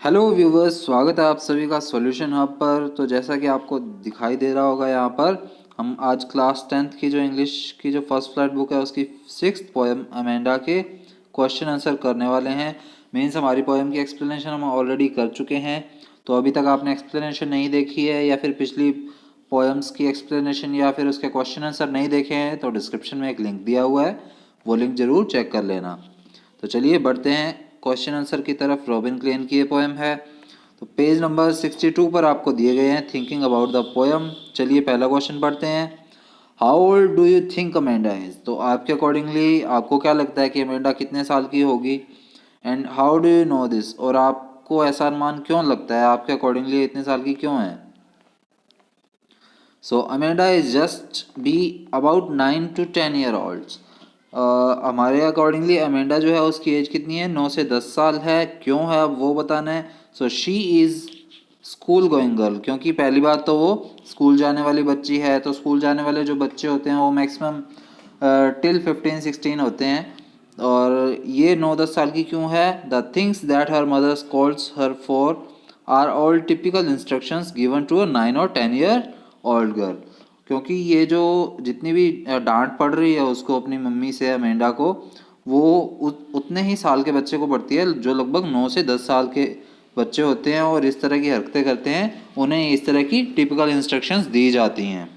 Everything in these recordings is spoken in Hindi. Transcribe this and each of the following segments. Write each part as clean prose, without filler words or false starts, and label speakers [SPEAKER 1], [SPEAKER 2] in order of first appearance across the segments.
[SPEAKER 1] हेलो व्यूवर्स, स्वागत है आप सभी का सॉल्यूशन हब पर। तो जैसा कि आपको दिखाई दे रहा होगा यहाँ पर हम आज क्लास 10th की जो इंग्लिश की जो फर्स्ट फ्लैट बुक है उसकी 6th पोएम अमेंडा के क्वेश्चन आंसर करने वाले हैं। मीन्स हमारी पोएम की एक्सप्लेनेशन हम ऑलरेडी कर चुके हैं। तो अभी तक आपने एक्सप्लेनेशन नहीं देखी है या फिर पिछली पोएम्स की एक्सप्लेनेशन या फिर उसके क्वेश्चन आंसर नहीं देखे हैं तो डिस्क्रिप्शन में एक लिंक दिया हुआ है, वो लिंक ज़रूर चेक कर लेना। तो चलिए बढ़ते हैं क्वेश्चन आंसर की तरफ। रॉबिन क्लेन की ये पोएम है। तो पेज नंबर 62 पर आपको दिए गए हैं थिंकिंग अबाउट द पोएम। चलिए पहला क्वेश्चन पढ़ते हैं। How old do you think Amanda is? तो आपके अकॉर्डिंगली आपको क्या लगता है कि अमेंडा कितने साल की होगी? And how do you no this? और आपको ऐसा अनुमान क्यों लगता है, आपके अकॉर्डिंगली इतने साल की क्यों है? So Amanda is just be about 9 to 10 year olds। हमारे अकॉर्डिंगली अमेंडा जो है उसकी एज कितनी है? 9 से 10 साल है। क्यों है अब वो बताना है। So she is school going girl, क्योंकि पहली बात तो वो स्कूल जाने वाली बच्ची है। तो स्कूल जाने वाले जो बच्चे होते हैं वो मैक्सिमम टिल 15-16 होते हैं। और ये 9-10 साल की क्यों है? The things that her mother calls her for are all typical instructions given to a 9 or 10 year old girl. क्योंकि ये जो जितनी भी डांट पड़ रही है उसको अपनी मम्मी से, अमेंडा को, वो उतने ही साल के बच्चे को पड़ती है जो लगभग 9 से 10 साल के बच्चे होते हैं और इस तरह की हरकतें करते हैं, उन्हें इस तरह की टिपिकल इंस्ट्रक्शंस दी जाती हैं।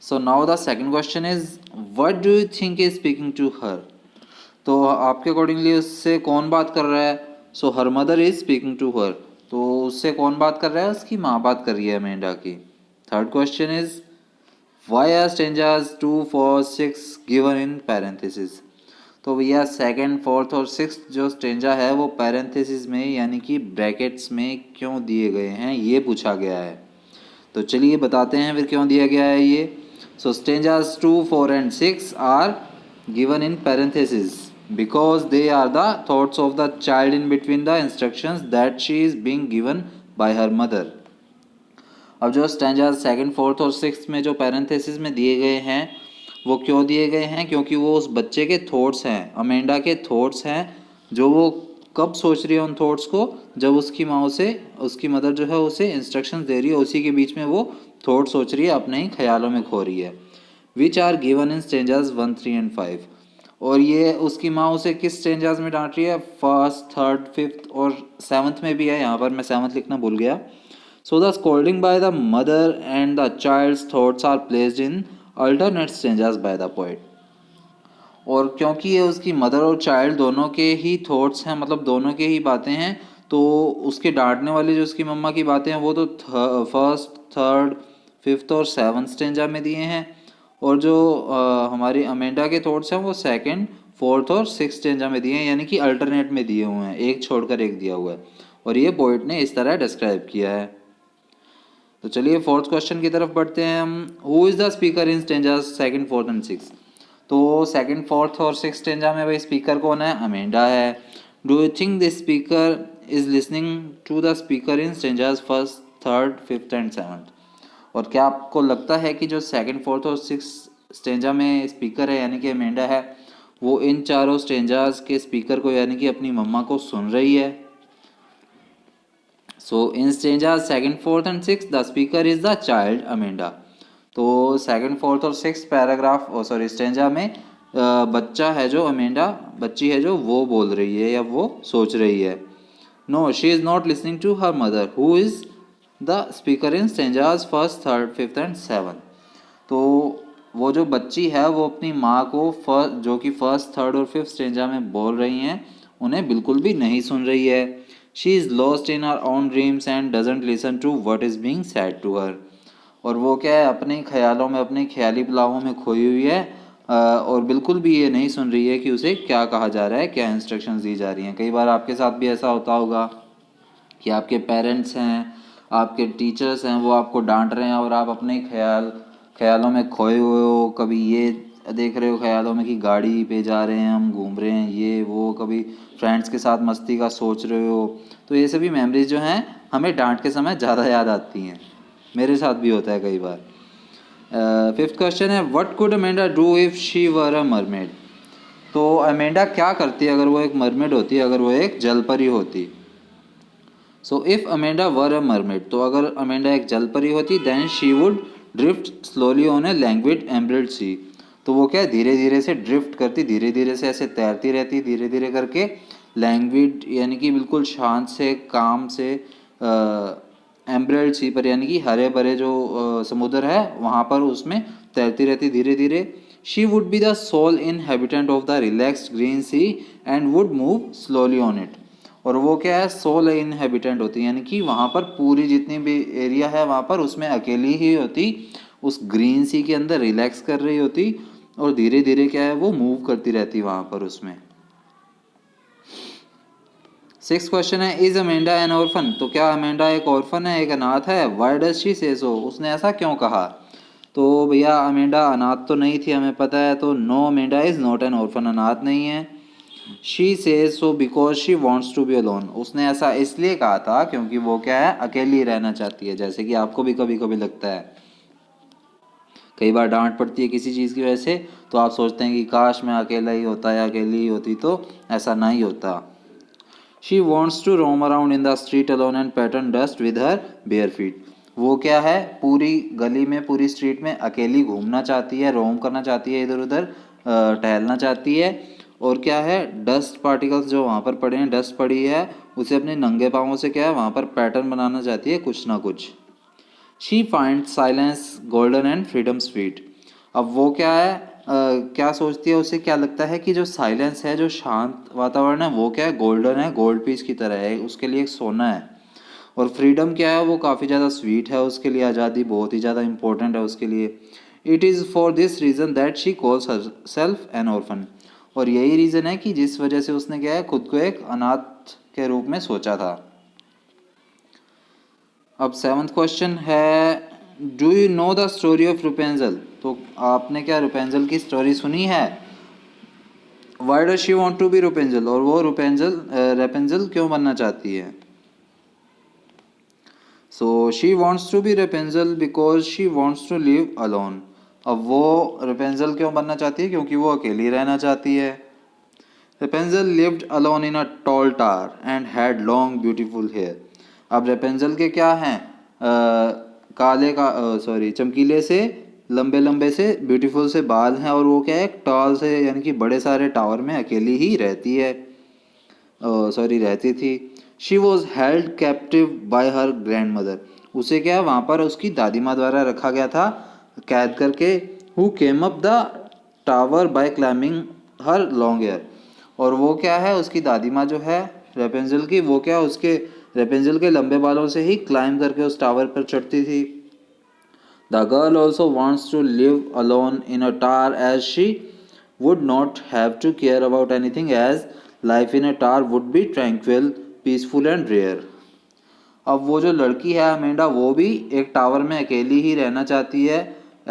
[SPEAKER 1] So now the second question is what do you think is speaking to her? तो आपके अकॉर्डिंगली उससे कौन बात कर रहा है? So her mother is speaking to her. तो उससे कौन बात कर रहा है? उसकी माँ बात कर रही है अमेंडा की। Third question is why are stanzas 2, 4, 6 given in parenthesis? तो भैया सेकंड, फोर्थ और सिक्स्थ जो स्टेंजा है वो पैरेंथेसिस में यानी कि ब्रैकेट्स में क्यों दिए गए हैं, ये पूछा गया है। तो चलिए बताते हैं फिर क्यों दिया गया है ये। So stanzas 2, 4 and 6 are given in parentheses because they are the thoughts of the child in between the instructions that she is being given by her mother. अब जो स्टैंजाज सेकंड, फोर्थ और सिक्स्थ में जो पैरेंथेसिस में दिए गए हैं वो क्यों दिए गए हैं? क्योंकि वो उस बच्चे के थॉट्स हैं, अमेंडा के थॉट्स हैं, जो वो कब सोच रही है उन थॉट्स को, जब उसकी माँ उसे, उसकी मदर जो है उसे इंस्ट्रक्शंस दे रही है, उसी के बीच में वो थॉट सोच रही है, अपने ही ख्यालों में खो रही है। Which are given in stanzas 1, 3 and 5। और ये उसकी माँ उसे किस स्टेंजाज में डांट रही है? फर्स्ट, थर्ड, फिफ्थ और सेवन्थ में भी है। यहाँ पर मैं सेवन्थ लिखना भूल गया। So the scolding by the mother and the child's thoughts are placed in alternate stanzas by the poet। और क्योंकि ये उसकी मदर और चाइल्ड दोनों के ही थॉट्स हैं, मतलब दोनों के ही बातें हैं, तो उसके डांटने वाली जो उसकी मम्मा की बातें हैं वो तो फर्स्ट, थर्ड, फिफ्थ और सेवन्थ स्टेंजा में दिए हैं। और जो हमारी अमेंडा के थॉट्स हैं वो सेकंड, फोर्थ और सिक्स स्टेंजा में दिए हैं, यानी कि अल्टरनेट में दिए हुए हैं, एक छोड़कर एक दिया हुआ है। और ये पोइट ने इस तरह डिस्क्राइब किया है। तो चलिए फोर्थ क्वेश्चन की तरफ बढ़ते हैं हम। Who is the speaker in stanzas second, fourth and six? तो सेकंड, फोर्थ और सिक्स स्टेंजा में भाई स्पीकर कौन है? अमेंडा है। Do you think this speaker is listening to the speaker in stanzas first, third, fifth and seventh? और क्या आपको लगता है कि जो सेकंड, फोर्थ और सिक्स स्टेंजा में स्पीकर है यानी कि अमेंडा है, वो इन चारों स्टेंजाज के स्पीकर को यानी कि अपनी मम्मा को सुन रही है? So in stanza second, fourth and six the speaker is the child Amanda. तो सेकंड, फोर्थ और सिक्स पैराग्राफ सॉरी स्टेंजा में बच्चा है जो अमेंडा, बच्ची है जो वो बोल रही है या वो सोच रही है। No, she is not listening to her mother who is the speaker in stanzas first, third, fifth and seven. तो वो जो बच्ची है वो अपनी माँ को फर्स्ट, जो कि फर्स्ट, थर्ड और फिफ्थ स्टेंजा में बोल रही हैं, उन्हें बिल्कुल भी नहीं सुन रही है। She is lost in her own dreams and doesn't listen to what is being said to her. और वो क्या है, अपने ख्यालों में, अपने ख्याली पुलावों में खोई हुई है, और बिल्कुल भी ये नहीं सुन रही है कि उसे क्या कहा जा रहा है, क्या इंस्ट्रक्शंस दी जा रही हैं। कई बार आपके साथ भी ऐसा होता होगा कि आपके पेरेंट्स हैं, आपके टीचर्स हैं, वो आपको डांट रहे हैं और आप अपने ख्यालों में खोए हुए हो। कभी ये देख रहे हो ख्यालों में कि गाड़ी पे जा रहे हैं हम, घूम रहे हैं, ये वो, कभी फ्रेंड्स के साथ मस्ती का सोच रहे हो। तो ये सभी मेमोरीज जो हैं हमें डांट के समय ज़्यादा याद आती हैं। मेरे साथ भी होता है कई बार। फिफ्थ क्वेश्चन है what could Amanda do if she were a mermaid? तो अमेंडा क्या करती अगर वो एक मरमेड होती, अगर वो एक जलपरी होती? So if Amanda were a mermaid, तो अगर अमेंडा एक जल परी होती, then she would drift slowly on a languid emerald sea, तो वो क्या है धीरे धीरे से ड्रिफ्ट करती, धीरे धीरे से ऐसे तैरती रहती, धीरे धीरे करके लैंग्विड यानी कि बिल्कुल शांत से काम से एम्ब्रेड सी पर यानी कि हरे भरे जो समुद्र है वहाँ पर उसमें तैरती रहती धीरे धीरे। She would be the sole inhabitant of the relaxed green sea and would move slowly on it, और वो क्या है सोल इनहेबिटेंट होती है यानी कि वहाँ पर पूरी जितनी भी एरिया है वहाँ पर उसमें अकेली ही होती, उस ग्रीन सी के अंदर रिलैक्स कर रही होती और धीरे धीरे क्या है वो मूव करती रहती वहाँ पर उसमें। सिक्स क्वेश्चन है इज अमेंडा एन ऑर्फन, तो क्या अमेंडा एक ऑर्फन है, एक अनाथ है। व्हाई डज शी से सो, उसने ऐसा क्यों कहा। तो भैया अमेंडा अनाथ तो नहीं थी हमें पता है, तो no Amanda is not an orphan, अनाथ नहीं है। She says so because she wants to be alone, उसने ऐसा इसलिए कहा था क्योंकि वो क्या है अकेली रहना चाहती है। जैसे कि आपको भी कभी कभी लगता है, कई बार डांट पड़ती है किसी चीज़ की वजह से, तो आप सोचते हैं कि काश मैं अकेला ही होता या अकेली ही होती, तो ऐसा नहीं होता। She wants to roam around in the street alone and pattern dust with her bare feet, वो क्या है पूरी गली में पूरी स्ट्रीट में अकेली घूमना चाहती है, रोम करना चाहती है, इधर उधर टहलना चाहती है, और क्या है डस्ट पार्टिकल्स जो वहाँ पर पड़े हैं, डस्ट पड़ी है, उसे अपने नंगे पाँवों से क्या है वहाँ पर पैटर्न बनाना चाहती है कुछ ना कुछ। She find silence golden and freedom sweet, अब वो क्या है क्या सोचती है, उसे क्या लगता है कि जो साइलेंस है जो शांत वातावरण है वो क्या है गोल्डन है, गोल्ड पीस की तरह है, उसके लिए एक सोना है। और फ्रीडम क्या है वो काफ़ी ज़्यादा स्वीट है उसके लिए, आज़ादी बहुत ही ज़्यादा इंपॉर्टेंट है उसके लिए। It is for this reason that she calls her self N orphan, और यही रीज़न है कि जिस वजह से उसने क्या है खुद को एक अनाथ के रूप में सोचा था। अब सेवन्थ क्वेश्चन है do you know the story of Rapunzel, तो आपने क्या रुपेंजल की स्टोरी सुनी है। Why does she want to be Rapunzel, और वो रेपेंजल क्यों बनना चाहती है। So she wants to be Rapunzel because she wants to live alone, अब वो रेपेंजल क्यों बनना चाहती है क्योंकि वो अकेली रहना चाहती है। Rapunzel lived alone in a tall tower and had long beautiful hair, अब रेपेंजल के क्या हैं काले का सॉरी चमकीले से लंबे लंबे से ब्यूटीफुल से बाल हैं, और वो क्या है एक टॉल से यानी कि बड़े सारे टावर में अकेली ही रहती है सॉरी रहती थी। She was held captive bye her grand mother, उसे क्या वहाँ पर उसकी दादी माँ द्वारा रखा गया था कैद करके। Who came up the tower by climbing her long hair, और वो क्या है उसकी दादी माँ जो है रेपेंजल की, वो क्या उसके रेपेंजल के लंबे बालों से ही क्लाइंब करके उस टावर पर चढ़ती थी। The girl also wants to live alone in a tower as she would not have to care about anything as life in a tower would be tranquil, peaceful and rare. अब वो जो लड़की है अमेंडा वो भी एक टावर में अकेली ही रहना चाहती है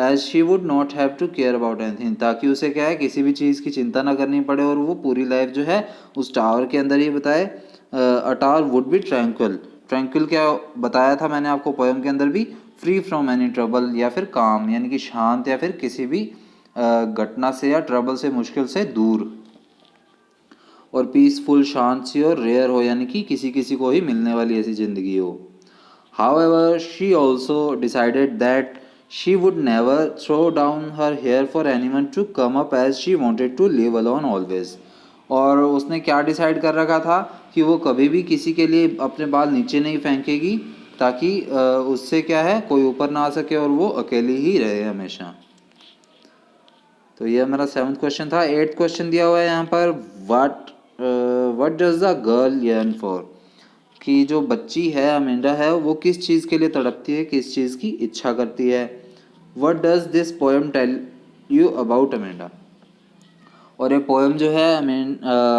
[SPEAKER 1] as she would not have to care about anything, ताकि उसे क्या है किसी भी चीज़ की चिंता ना करनी पड़े और वो पूरी लाइफ जो है उस टावर के अंदर ही बताए। अ tower would be tranquil, tranquil क्या बताया था मैंने आपको पोएम के अंदर भी, फ्री फ्रॉम एनी ट्रबल या फिर काम यानी कि शांत या फिर किसी भी घटना से या ट्रबल से मुश्किल से दूर, और पीसफुल शांत सी और रेयर हो यानी कि किसी किसी को ही मिलने वाली ऐसी ज़िंदगी हो। However she also decided that she would never throw down her hair for anyone to come up as she wanted to live alone always, और उसने क्या डिसाइड कर रखा था कि वो कभी भी किसी के लिए अपने बाल नीचे नहीं फेंकेगी ताकि उससे क्या है कोई ऊपर ना आ सके और वो अकेली ही रहे हमेशा। तो ये मेरा सेवन्थ क्वेश्चन था। एट्थ क्वेश्चन दिया हुआ है यहाँ पर what does the girl yearn for, कि जो बच्ची है अमेंडा है वो किस चीज़ के लिए तड़पती है, किस चीज़ की इच्छा करती है। What does this poem tell you about Amanda, और ये पोएम जो है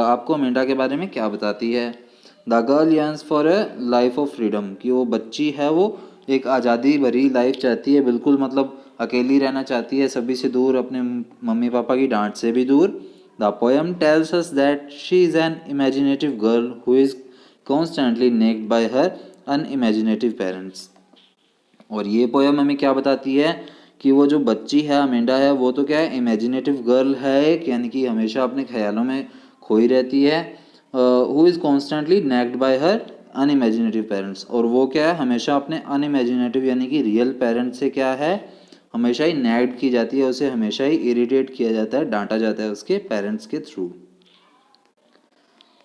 [SPEAKER 1] आपको अमेंडा के बारे में क्या बताती है। The girl yearns for a life of freedom, कि वो बच्ची है वो एक आज़ादी भरी लाइफ चाहती है, बिल्कुल मतलब अकेली रहना चाहती है सभी से दूर, अपने मम्मी पापा की डांट से भी दूर। The poem tells us that she is an imaginative girl who is constantly nagged by her unimaginative parents, और ये पोएम हमें क्या बताती है कि वो जो बच्ची है अमेंडा है वो तो क्या है इमेजिनेटिव गर्ल है एक, यानी कि हमेशा अपने ख्यालों में खोई रहती है। Who is constantly nagged by her unimaginative parents, और वो क्या है, हमेशा अपने अनइमेजिनेटिव यानी कि रियल पेरेंट्स से क्या है, हमेशा ही नैग्ड की जाती है, उसे हमेशा ही इरिटेट किया जाता है, डांटा जाता है उसके पेरेंट्स के थ्रू।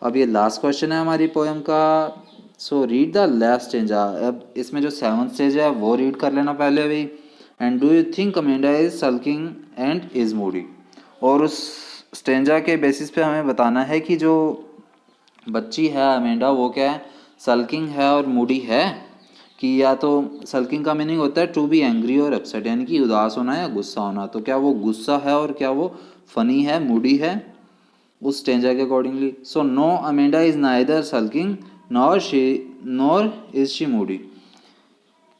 [SPEAKER 1] अब ये लास्ट क्वेश्चन है हमारी पोएम का। So read the last stanza. अब इसमें जो 7th स्टेज है वो रीड कर लेना पहले भी। And do you think Amanda is sulking and is Moody. और उस स्टेंजा के बेसिस पे हमें बताना है कि जो बच्ची है अमेंडा वो क्या है, सल्किंग है और मूडी है। कि या तो सल्किंग का मीनिंग होता है टू बी एंग्री और अपसेट, यानी कि उदास होना या गुस्सा होना। तो क्या वो गुस्सा है और क्या वो फनी है, मूडी है उस स्टेंजा के accordingly. So no Amanda is neither sulking nor is she moody.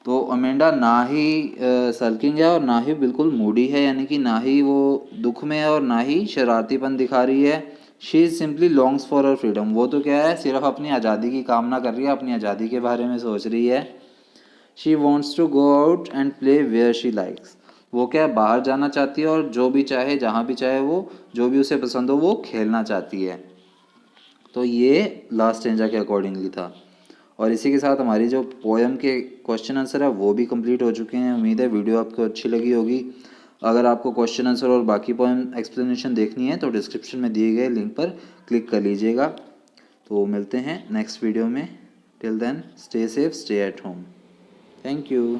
[SPEAKER 1] तो अमेंडा ना ही सल्किंग है और ना ही बिल्कुल मूडी है, यानी कि ना ही वो दुख में है और ना ही शरारतीपन दिखा रही है। She is simply longs for her freedom. वो तो क्या है, सिर्फ अपनी आज़ादी की कामना कर रही है, अपनी आज़ादी के बारे में सोच रही है। She wants to go out and play where she likes. वो क्या है, बाहर जाना चाहती है और जो भी चाहे, जहाँ भी चाहे, वो जो भी उसे पसंद हो वो खेलना चाहती है। तो ये लास्ट स्टेंजा के अकॉर्डिंगली था। और इसी के साथ हमारी जो पोएम के क्वेश्चन आंसर है वो भी कंप्लीट हो चुके हैं। उम्मीद है वीडियो आपको अच्छी लगी होगी। अगर आपको क्वेश्चन आंसर और बाकी पोएम एक्सप्लेनेशन देखनी है तो डिस्क्रिप्शन में दिए गए लिंक पर क्लिक कर लीजिएगा। तो मिलते हैं नेक्स्ट वीडियो में। Till then stay safe, stay at home. Thank you.